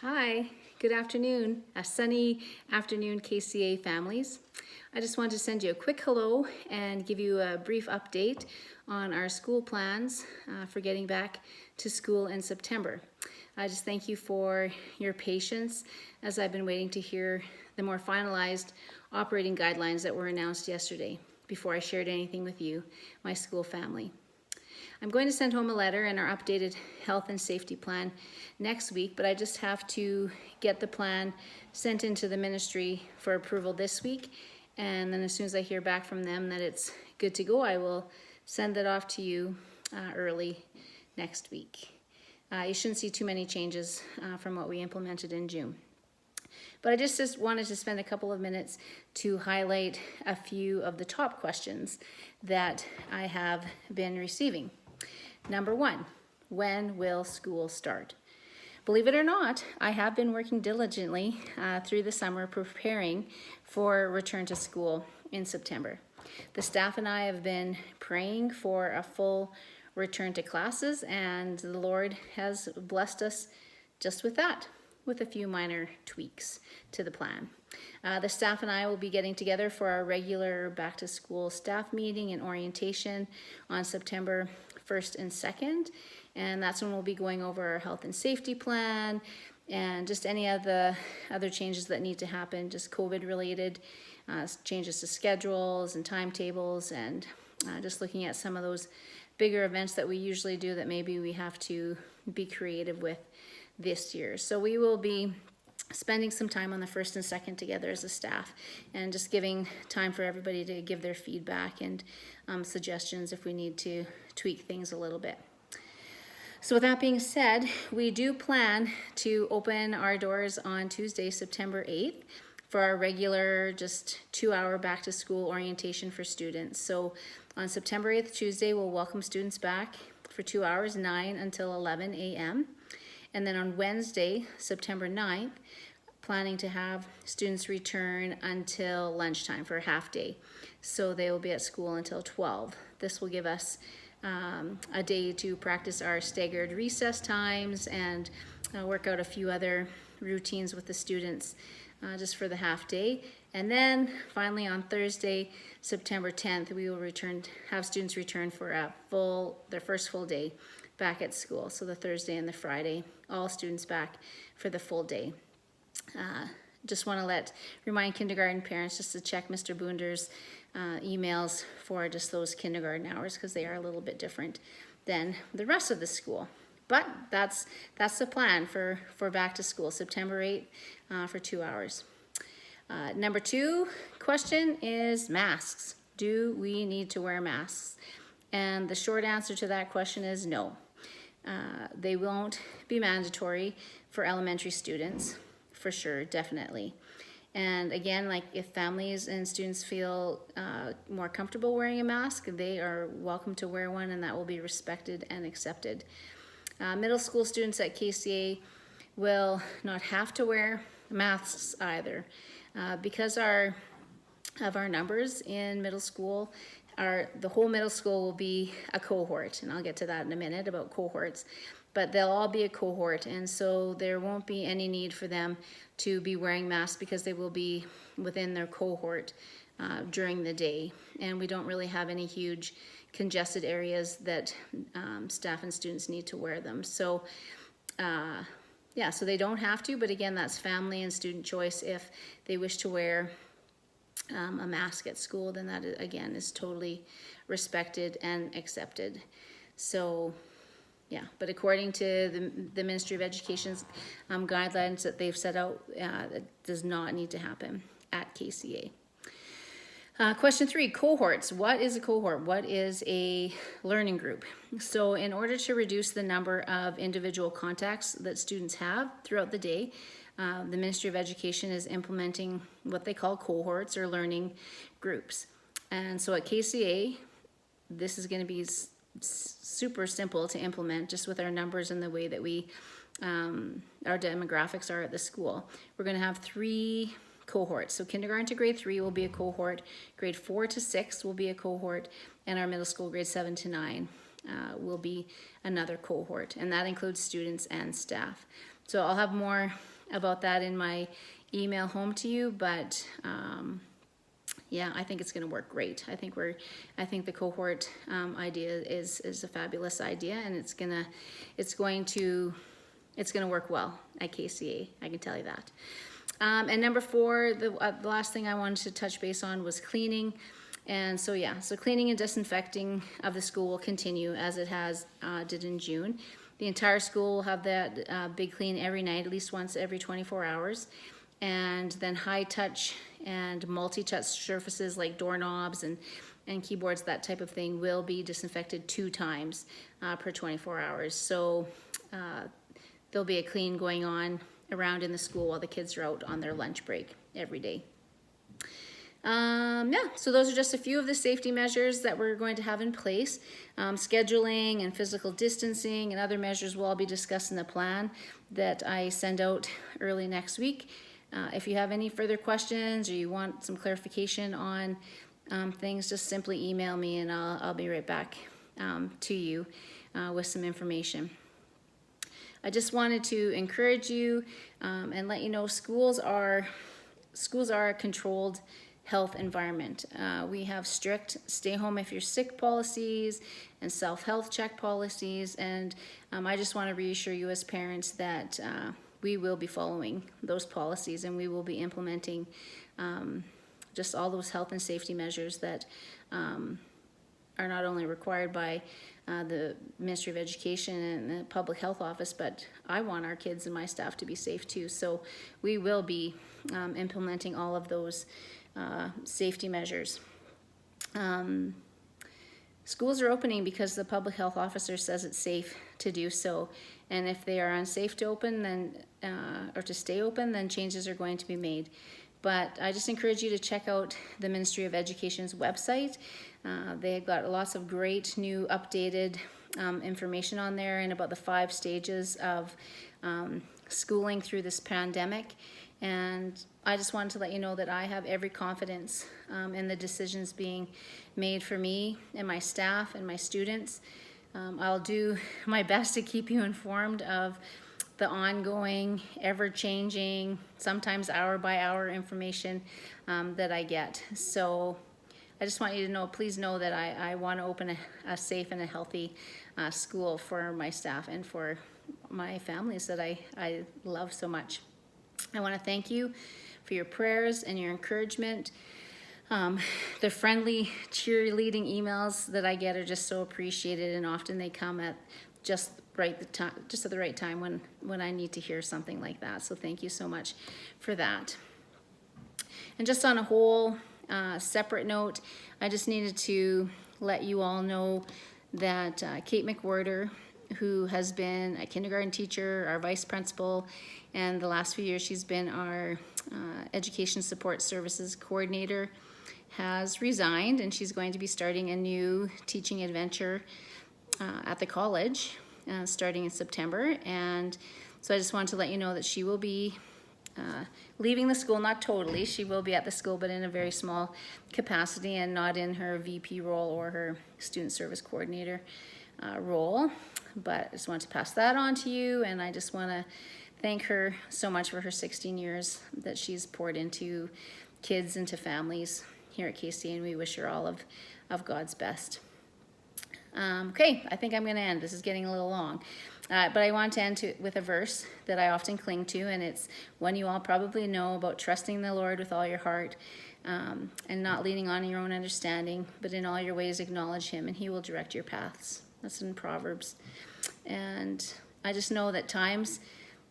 Hi, good afternoon, a sunny afternoon KCA families. I just wanted to send you a quick hello and give you a brief update on our school plans for getting back to school in September. I just thank you for your patience as I've been waiting to hear the more finalized operating guidelines that were announced yesterday before I shared anything with you, my school family. I'm going to send home a letter and our updated health and safety plan next week, but I just have to get the plan sent into the ministry for approval this week. And then as soon as I hear back from them that it's good to go, I will send it off to you early next week. You shouldn't see too many changes from what we implemented in June. But I just wanted to spend a couple of minutes to highlight a few of the top questions that I have been receiving. Number one, when will school start? Believe it or not, I have been working diligently through the summer preparing for return to school in September. The staff and I have been praying for a full return to classes, and the Lord has blessed us just with that, with a few minor tweaks to the plan. The staff and I will be getting together for our regular back to school staff meeting and orientation on September 1st and 2nd, and that's when we'll be going over our health and safety plan and just any of the other changes that need to happen, just COVID related changes to schedules and timetables, and just looking at some of those bigger events that we usually do that maybe we have to be creative with this year. So we will be spending some time on the 1st and 2nd together as a staff and just giving time for everybody to give their feedback and suggestions if we need to tweak things a little bit. So with that being said, we do plan to open our doors on Tuesday, September 8th for our regular just 2-hour back to school orientation for students. So on September 8th, Tuesday, we'll welcome students back for 2 hours, 9 until 11 a.m. And then on Wednesday, September 9th, planning to have students return until lunchtime for a half day. So they will be at school until 12. This will give us a day to practice our staggered recess times and work out a few other routines with the students just for the half day. And then finally on Thursday, September 10th, we will have students return for their first full day back at school. So the Thursday and the Friday, all students back for the full day. Just want to remind kindergarten parents just to check Mr. Boonder's emails for just those kindergarten hours, because they are a little bit different than the rest of the school. But that's the plan for back to school, September 8th for 2 hours. Number 2 question is masks. Do we need to wear masks? And the short answer to that question is no. They won't be mandatory for elementary students, for sure, definitely. And again, like if families and students feel more comfortable wearing a mask, they are welcome to wear one, and that will be respected and accepted. Middle school students at KCA will not have to wear masks either. Because of our numbers in middle school, the whole middle school will be a cohort, and I'll get to that in a minute about cohorts, but they'll all be a cohort, and so there won't be any need for them to be wearing masks because they will be within their cohort during the day, and we don't really have any huge congested areas that staff and students need to wear them. So yeah, so they don't have to, but again, that's family and student choice. If they wish to wear a mask at school, then that again is totally respected and accepted. So yeah, but according to the Ministry of Education's guidelines that they've set out, it does not need to happen at KCA. Question 3, cohorts. What is a cohort? What is a learning group? So in order to reduce the number of individual contacts that students have throughout the day, the Ministry of Education is implementing what they call cohorts or learning groups. And so at KCA, this is going to be super simple to implement just with our numbers and the way that our demographics are at the school. We're going to have 3 cohorts. So kindergarten to grade 3 will be a cohort, grade 4 to 6 will be a cohort, and our middle school grade 7 to 9 will be another cohort, and that includes students and staff. So I'll have more about that in my email home to you, but yeah, I think it's going to work great. I think the cohort idea is a fabulous idea, and it's going to work well at KCA. I can tell you that. And number 4, the last thing I wanted to touch base on was cleaning. And so yeah, so cleaning and disinfecting of the school will continue as it did in June. The entire school will have that big clean every night, at least once every 24 hours. And then high touch and multi-touch surfaces like doorknobs and keyboards, that type of thing, will be disinfected 2 times per 24 hours. So there'll be a clean going on around in the school while the kids are out on their lunch break every day. Yeah, so those are just a few of the safety measures that we're going to have in place. Scheduling and physical distancing and other measures will all be discussed in the plan that I send out early next week. If you have any further questions or you want some clarification on things, just simply email me and I'll be right back to you with some information. I just wanted to encourage you and let you know schools are a controlled health environment. We have strict stay home if you're sick policies and self-health check policies, and I just want to reassure you as parents that we will be following those policies, and we will be implementing just all those health and safety measures that are not only required by the Ministry of Education and the Public Health Office, but I want our kids and my staff to be safe too. So we will be implementing all of those safety measures. Schools are opening because the public health officer says it's safe to do so, and if they are unsafe to open, then or to stay open, then changes are going to be made. But I just encourage you to check out the Ministry of Education's website. They've got lots of great new updated information on there and about the 5 stages of schooling through this pandemic. And I just wanted to let you know that I have every confidence in the decisions being made for me and my staff and my students. I'll do my best to keep you informed of the ongoing, ever-changing, sometimes hour-by-hour information that I get. So I just want you to know, please know that I want to open a safe and a healthy school for my staff and for my families that I love so much. I want to thank you for your prayers and your encouragement. The friendly cheerleading emails that I get are just so appreciated, and often they come at just at the right time when I need to hear something like that. So thank you so much for that. And just on a whole separate note, I just needed to let you all know that Kate McWhirter, who has been a kindergarten teacher, our vice principal, and the last few years she's been our education support services coordinator, has resigned, and she's going to be starting a new teaching adventure at the college starting in September. And so I just wanted to let you know that she will be leaving the school, not totally, she will be at the school, but in a very small capacity and not in her VP role or her student service coordinator role. But I just wanted to pass that on to you, and I just want to thank her so much for her 16 years that she's poured into kids, into families here at KCA, and we wish her all of God's best. Okay, I think I'm going to end. This is getting a little long. But I want to end with a verse that I often cling to, and it's one you all probably know about trusting the Lord with all your heart and not leaning on your own understanding, but in all your ways acknowledge Him, and He will direct your paths. That's in Proverbs. And I just know that times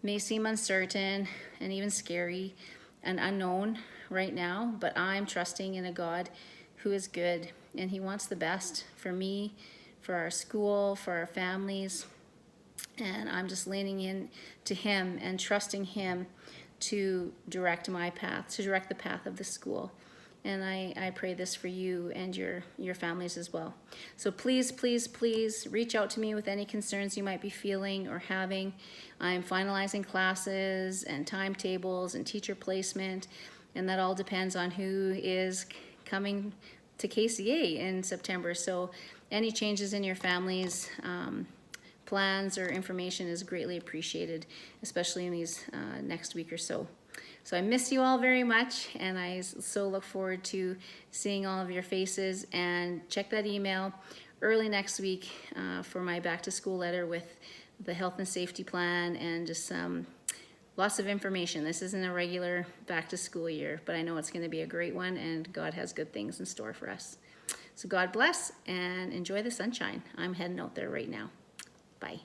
may seem uncertain and even scary and unknown right now, but I'm trusting in a God who is good, and He wants the best for me, for our school, for our families. And I'm just leaning in to Him and trusting Him to direct my path, to direct the path of the school. And I pray this for you and your families as well. So please, please, please reach out to me with any concerns you might be feeling or having. I'm finalizing classes and timetables and teacher placement, and that all depends on who is coming to KCA in September. So any changes in your families, plans or information is greatly appreciated, especially in these next week or so. So I miss you all very much, and I so look forward to seeing all of your faces. And check that email early next week for my back to school letter with the health and safety plan and just lots of information. This isn't a regular back to school year, but I know it's going to be a great one, and God has good things in store for us. So God bless and enjoy the sunshine. I'm heading out there right now. Bye.